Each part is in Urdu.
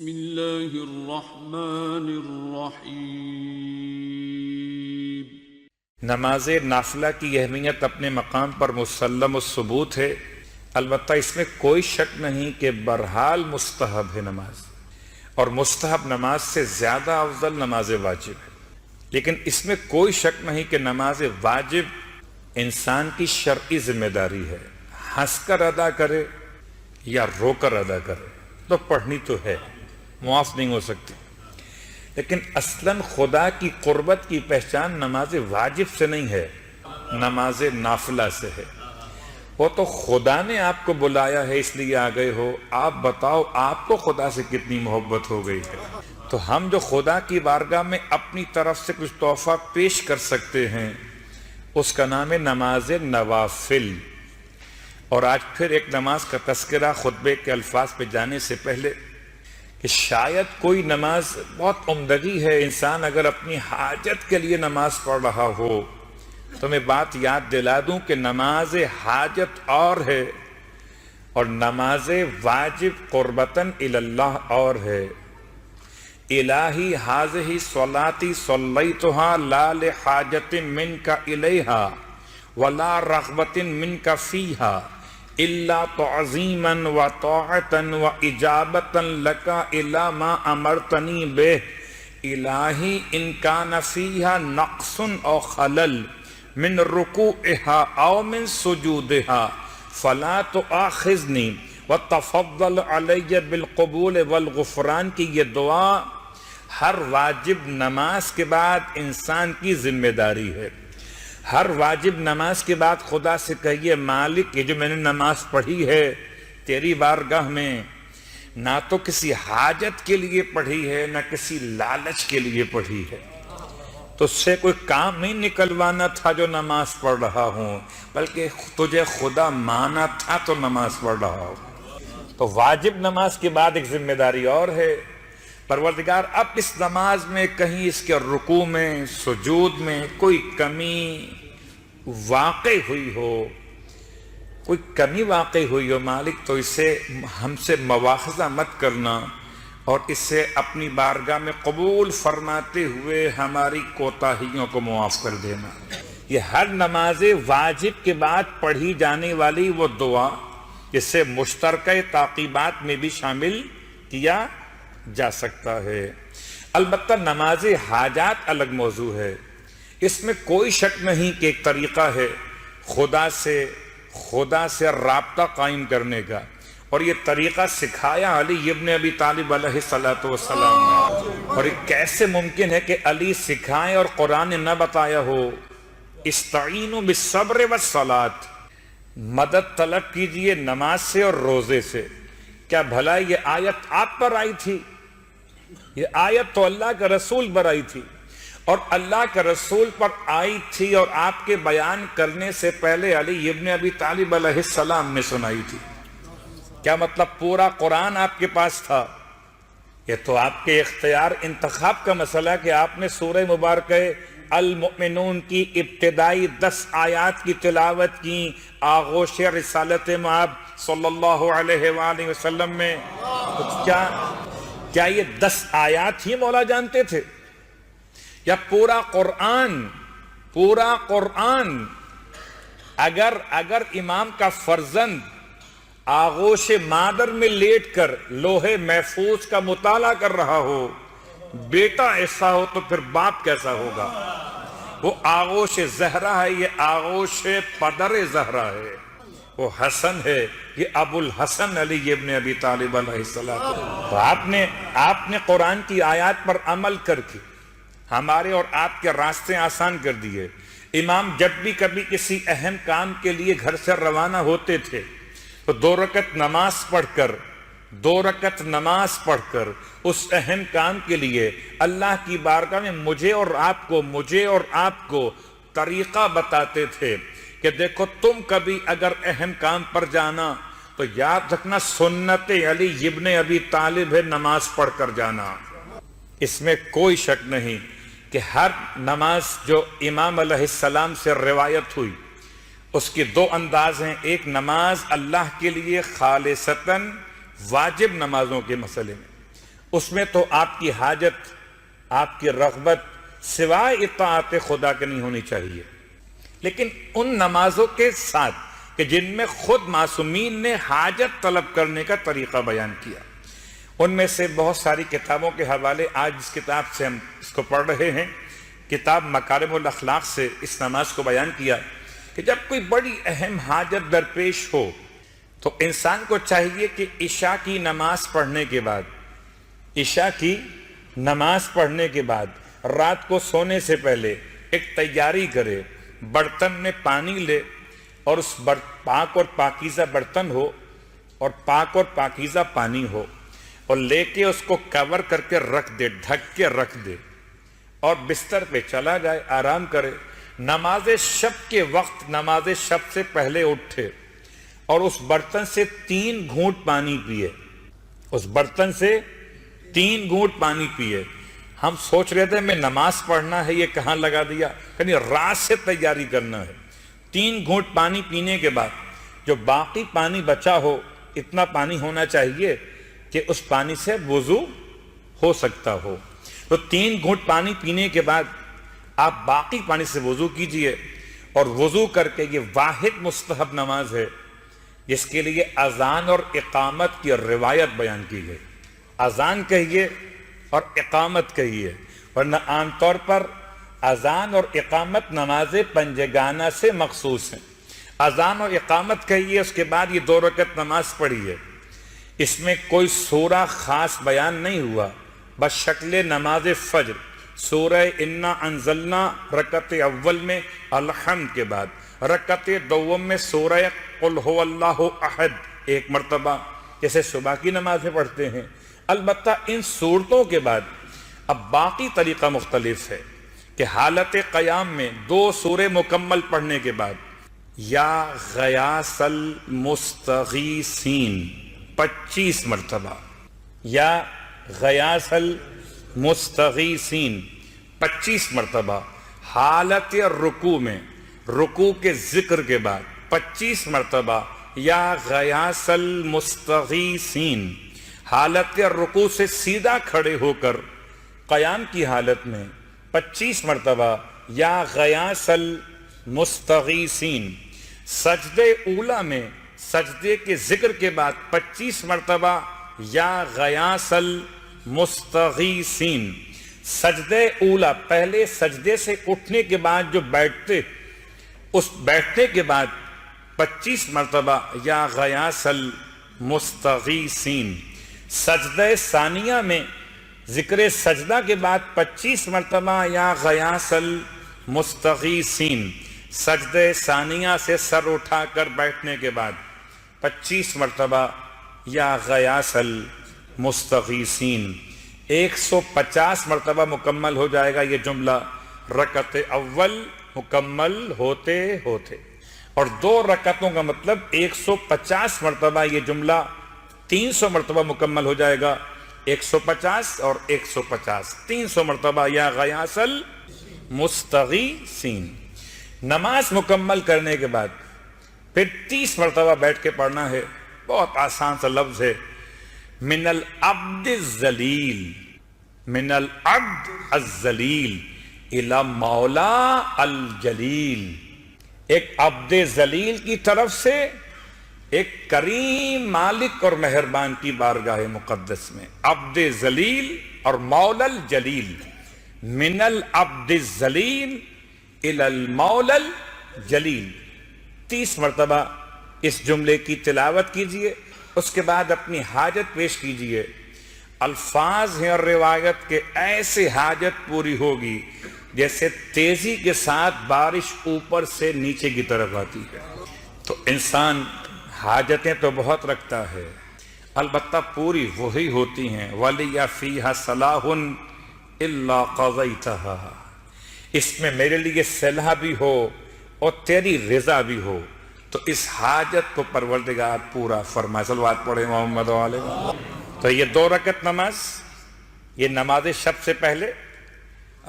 بسم اللہ الرحمن الرحیم۔ نماز نافلہ کی اہمیت اپنے مقام پر مسلم الثبوت ہے، البتہ اس میں کوئی شک نہیں کہ بہرحال مستحب ہے نماز، اور مستحب نماز سے زیادہ افضل نماز واجب ہے، لیکن اس میں کوئی شک نہیں کہ نماز واجب انسان کی شرعی ذمہ داری ہے، ہنس کر ادا کرے یا رو کر ادا کرے تو پڑھنی تو ہے، معاف نہیں ہو سکتی، لیکن اصلاً خدا کی قربت کی پہچان نماز واجب سے نہیں ہے، نماز نافلہ سے ہے۔ وہ تو خدا نے آپ کو بلایا ہے اس لیے آ گئے ہو، آپ بتاؤ آپ کو خدا سے کتنی محبت ہو گئی ہے۔ تو ہم جو خدا کی بارگاہ میں اپنی طرف سے کچھ تحفہ پیش کر سکتے ہیں اس کا نام ہے نماز نوافل۔ اور آج پھر ایک نماز کا تذکرہ خطبے کے الفاظ پہ جانے سے پہلے کہ شاید کوئی نماز بہت عمدگی ہے، انسان اگر اپنی حاجت کے لیے نماز پڑھ رہا ہو تو میں بات یاد دلا دوں کہ نماز حاجت اور ہے اور نماز واجب قربتاً اللہ اور ہے۔ الہی ہذہ صلاتی صلیتها لا لحاجت منک الیہا ولا رغبت منک فیہا الا تعظیما و طاعتا و اجابتا لکا الا ما امرتنی بہ الہی ان کان فیہا نقص او خلل من رکوعها او من سجودها فلا تؤاخذنی وتفضل علی بالقبول والغفران کی یہ دعا ہر واجب نماز کے بعد انسان کی ذمہ داری ہے۔ ہر واجب نماز کے بعد خدا سے کہیے مالک یہ جو میں نے نماز پڑھی ہے تیری بارگاہ میں نہ تو کسی حاجت کے لیے پڑھی ہے نہ کسی لالچ کے لیے پڑھی ہے، تو اس سے کوئی کام نہیں نکلوانا تھا جو نماز پڑھ رہا ہوں، بلکہ تجھے خدا مانا تھا تو نماز پڑھ رہا ہوں۔ تو واجب نماز کے بعد ایک ذمہ داری اور ہے، پروردگار اب اس نماز میں کہیں اس کے رکوع میں سجود میں کوئی کمی واقع ہوئی ہو، کوئی کمی واقع ہوئی ہو مالک تو اسے ہم سے مواخذہ مت کرنا اور اسے اپنی بارگاہ میں قبول فرماتے ہوئے ہماری کوتاہیوں کو معاف کر دینا۔ یہ ہر نماز واجب کے بعد پڑھی جانے والی وہ دعا جسے مشترکہ تعقیبات میں بھی شامل کیا جا سکتا ہے۔ البتہ نماز حاجات الگ موضوع ہے، اس میں کوئی شک نہیں کہ ایک طریقہ ہے خدا سے رابطہ قائم کرنے کا، اور یہ طریقہ سکھایا علی ابن ابی طالب علیہ السلام نے۔ اور یہ کیسے ممکن ہے کہ علی سکھائیں اور قرآن نے نہ بتایا ہو؟ استعینوا بالصبر والصلاۃ، مدد طلب کیجئے نماز سے اور روزے سے۔ کیا بھلا یہ آیت آپ پر آئی تھی؟ یہ آیت تو اللہ کا رسول پر آئی تھی، اور اللہ کا رسول پر آئی تھی اور آپ کے بیان کرنے سے پہلے علی ابن ابی طالب علیہ السلام نے سنائی تھی۔ کیا مطلب پورا قرآن آپ کے پاس تھا؟ یہ تو آپ کے اختیار انتخاب کا مسئلہ کہ آپ نے سورہ مبارکہ المؤمنون کی ابتدائی 10 آیات کی تلاوت کی آغوش رسالت مآب صلی اللہ علیہ وآلہ وسلم میں، کیا یہ 10 آیات ہی مولا جانتے تھے یا پورا قرآن؟ اگر امام کا فرزند آغوش مادر میں لیٹ کر لوح محفوظ کا مطالعہ کر رہا ہو، بیٹا ایسا ہو تو پھر باپ کیسا ہوگا؟ وہ آغوش زہرا ہے، یہ آغوش پدر زہرا ہے، وہ حسن ہے، یہ ابو الحسن علی ابن ابی طالب علیہ السلام۔ تو آپ نے قرآن کی آیات پر عمل کر کے ہمارے اور آپ کے راستے آسان کر دیے۔ امام جب بھی کبھی کسی اہم کام کے لیے گھر سے روانہ ہوتے تھے تو 2 رکعت نماز پڑھ کر اس اہم کام کے لیے اللہ کی بارگاہ میں مجھے اور آپ کو طریقہ بتاتے تھے کہ دیکھو تم کبھی اگر اہم کام پر جانا تو یاد رکھنا سنت علی ابن ابی طالب ہے، نماز پڑھ کر جانا۔ اس میں کوئی شک نہیں کہ ہر نماز جو امام علیہ السلام سے روایت ہوئی اس کی 2 انداز ہیں، ایک نماز اللہ کے لیے خالصتاً واجب نمازوں کے مسئلے میں، اس میں تو آپ کی حاجت، آپ کی رغبت سوائے اطاعت خدا کے نہیں ہونی چاہیے. لیکن ان نمازوں کے ساتھ کہ جن میں خود معصومین نے حاجت طلب کرنے کا طریقہ بیان کیا، ان میں سے بہت ساری کتابوں کے حوالے آج اس کتاب سے ہم اس کو پڑھ رہے ہیں. کتاب مکارم الاخلاق سے اس نماز کو بیان کیا کہ جب کوئی بڑی اہم حاجت درپیش ہو تو انسان کو چاہیے کہ عشاء کی نماز پڑھنے کے بعد رات کو سونے سے پہلے ایک تیاری کرے، برتن میں پانی لے اور اس پاک اور پاکیزہ برتن ہو اور پاک اور پاکیزہ پانی ہو اور لے کے اس کو کور کر کے رکھ دے، ڈھک کے رکھ دے اور بستر پہ چلا جائے، آرام کرے. نماز شب کے وقت نماز شب سے پہلے اٹھے اور اس برتن سے 3 گھونٹ پانی پیے، اس برتن سے 3 گھونٹ پانی پیے. ہم سوچ رہے تھے میں نماز پڑھنا ہے، یہ کہاں لگا دیا، یعنی رات سے تیاری کرنا ہے. 3 گھونٹ پانی پینے کے بعد جو باقی پانی بچا ہو، اتنا پانی ہونا چاہیے کہ اس پانی سے وضو ہو سکتا ہو. تو 3 گھونٹ پانی پینے کے بعد آپ باقی پانی سے وضو کیجئے اور وضو کر کے، یہ واحد مستحب نماز ہے جس کے لیے اذان اور اقامت کی روایت بیان کی گئی. اذان کہیے اور اقامت کہیے، ورنہ عام طور پر اذان اور اقامت نماز پنجگانہ سے مخصوص ہیں. اذان اور اقامت کہیے، اس کے بعد یہ 2 رکعت نماز پڑھیے. اس میں کوئی سورہ خاص بیان نہیں ہوا، بس شکل نماز فجر، سورہ انا انزلنا رکعت اول میں الحمد کے بعد، رکعت دوم میں سورہ قل هو اللہ احد 1 مرتبہ، جیسے صبح کی نماز میں پڑھتے ہیں. البتہ ان صورتوں کے بعد اب باقی طریقہ مختلف ہے کہ حالت قیام میں 2 سورے مکمل پڑھنے کے بعد یا غیاث المستغیثین 25 مرتبہ، یا غیاث المستغیثین 25 مرتبہ، حالت رکوع میں رکوع کے ذکر کے بعد 25 مرتبہ یا غیاث المستغیثین، حالت رکوع سے سیدھا کھڑے ہو کر قیام کی حالت میں 25 مرتبہ یا غیاث المستغیثین، سجدے اولا میں سجدے کے ذکر کے بعد 25 مرتبہ یا غیاث المستغیثین. سجدے اولا، پہلے سجدے سے اٹھنے کے بعد جو بیٹھتے، اس بیٹھنے کے بعد 25 مرتبہ یا غیاث المستغیثین. سجدہ ثانیہ میں ذکر سجدہ کے بعد 25 مرتبہ یا غیاث المستغیثین. سجدہ ثانیہ سے سر اٹھا کر بیٹھنے کے بعد 25 مرتبہ یا غیاث المستغیثین. 150 مرتبہ مکمل ہو جائے گا یہ جملہ رکعت اول مکمل ہوتے ہوتے، اور 2 رکعتوں کا مطلب 150 مرتبہ یہ جملہ 300 مرتبہ مکمل ہو جائے گا. 150 اور 150 300 مرتبہ یا غیاث المستغیثین. نماز مکمل کرنے کے بعد پھر 30 مرتبہ بیٹھ کے پڑھنا ہے. بہت آسان سا لفظ ہے، من العبد الذلیل، من العبد الذلیل الی مولا الجلیل. ایک عبد ذلیل کی طرف سے ایک کریم مالک اور مہربان کی بارگاہ مقدس میں، عبد ذلیل اور مولا الجلیل. من العبد الذلیل الی المولا الجلیل. 30 مرتبہ اس جملے کی تلاوت کیجئے، اس کے بعد اپنی حاجت پیش کیجئے. الفاظ ہیں اور روایت کے ایسے حاجت پوری ہوگی جیسے تیزی کے ساتھ بارش اوپر سے نیچے کی طرف آتی ہے. تو انسان حاجتیں تو بہت رکھتا ہے، البتہ پوری وہی ہوتی ہیں. وَلِيَ فِيهَا صَلَاحٌ إِلَّا قَضَيْتَهَا. اس میں میرے لیے صلاح بھی ہو اور تیری رضا بھی ہو، تو اس حاجت کو پروردگار پورا فرمائے. صلوات پڑھیں محمد علیہ. تو یہ 2 رکعت نماز، یہ نماز شب سے پہلے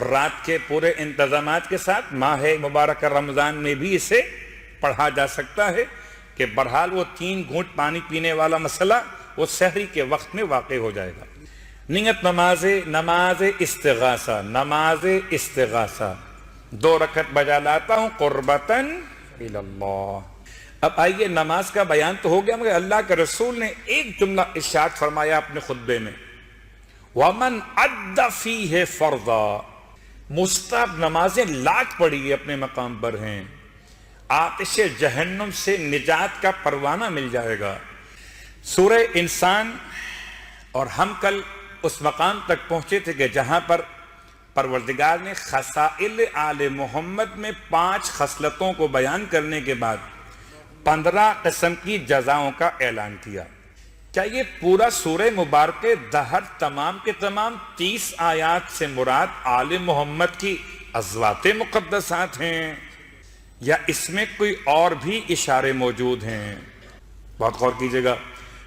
رات کے پورے انتظامات کے ساتھ ماہ مبارک رمضان میں بھی اسے پڑھا جا سکتا ہے کہ بہرحال وہ 3 گھونٹ پانی پینے والا مسئلہ وہ سحری کے وقت میں واقع ہو جائے گا. نیت نماز استغاثہ، نماز استغاثہ 2 رکعت بجا لاتا ہوں قربتاً اللہ۔ اب آئیے، نماز کا بیان تو ہو گیا، مگر اللہ کے رسول نے ایک جملہ ارشاد فرمایا اپنے خطبے میں، وَمَنْ عَدَّ فِيهِ فَرْضًا، مستحب نمازیں لاکھ پڑھی اپنے مقام پر ہیں، آتش جہنم سے نجات کا پروانہ مل جائے گا۔ سورہ انسان، اور ہم کل اس مقام تک پہنچے تھے کہ جہاں پر پروردگار نے خصائل آل محمد میں 5 خصلتوں کو بیان کرنے کے بعد 15 قسم کی جزاؤں کا اعلان کیا۔ کیا یہ پورا سورہ مبارکہ دہر تمام کے تمام 30 آیات سے مراد آل محمد کی ازواج مقدسات ہیں، یا اس میں کوئی اور بھی اشارے موجود ہیں؟ بہت غور کیجئے گا،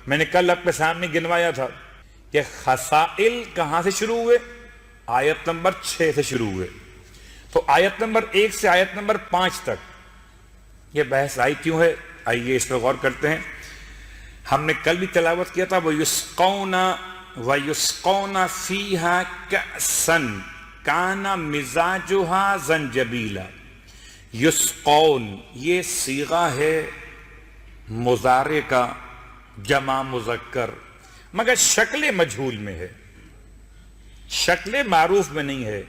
میں نے کل آپ کے سامنے گنوایا تھا کہ خصائل کہاں سے شروع ہوئے؟ آیت نمبر 6 سے شروع ہوئے، تو آیت نمبر 1 سے آیت نمبر 5 تک یہ بحث آئی کیوں ہے؟ آئیے اس پہ غور کرتے ہیں۔ ہم نے کل بھی تلاوت کیا تھا وَيُسْقَوْنَ فِيهَا كَأْسًا كَانَ مِزَاجُهَا زَنْجَبِيلًا۔ یسقون یہ صیغہ ہے مضارع کا جمع مذکر، مگر شکل مجہول میں ہے، شکل معروف میں نہیں ہے۔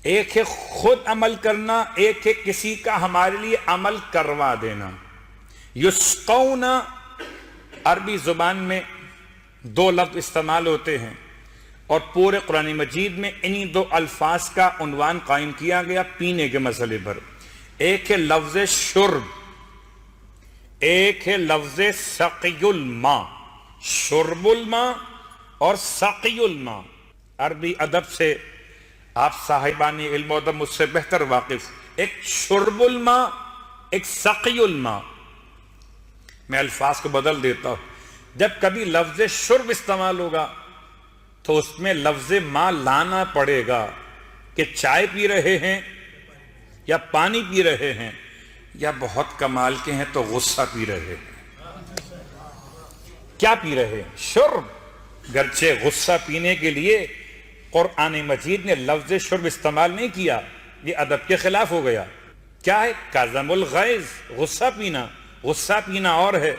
ایک ہے خود عمل کرنا، ایک ہے کسی کا ہمارے لیے عمل کروا دینا۔ یسقون عربی زبان میں 2 لفظ استعمال ہوتے ہیں، اور پورے قرآن مجید میں انہی 2 الفاظ کا عنوان قائم کیا گیا پینے کے مسئلے پر۔ ایک ہے لفظ شرب، ایک ہے لفظ سقی الماء، شرب الماء اور سقی الماء۔ عربی ادب سے آپ صاحبان علم و ادب مجھ سے بہتر واقف، ایک شرب الماء، ایک سقی الماء۔ میں الفاظ کو بدل دیتا ہوں، جب کبھی لفظ شرب استعمال ہوگا تو اس میں لفظ ماء لانا پڑے گا کہ چائے پی رہے ہیں یا پانی پی رہے ہیں، یا بہت کمال کے ہیں تو غصہ پی رہے ہیں۔ کیا پی رہے ہیں؟ شرب۔ گرچہ غصہ پینے کے لیے قرآن مجید نے لفظ شرب استعمال نہیں کیا، یہ ادب کے خلاف ہو گیا۔ کیا ہے؟ کاظم الغیظ، غصہ پینا۔ غصہ پینا اور ہے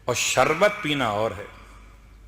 اور شربت پینا اور ہے۔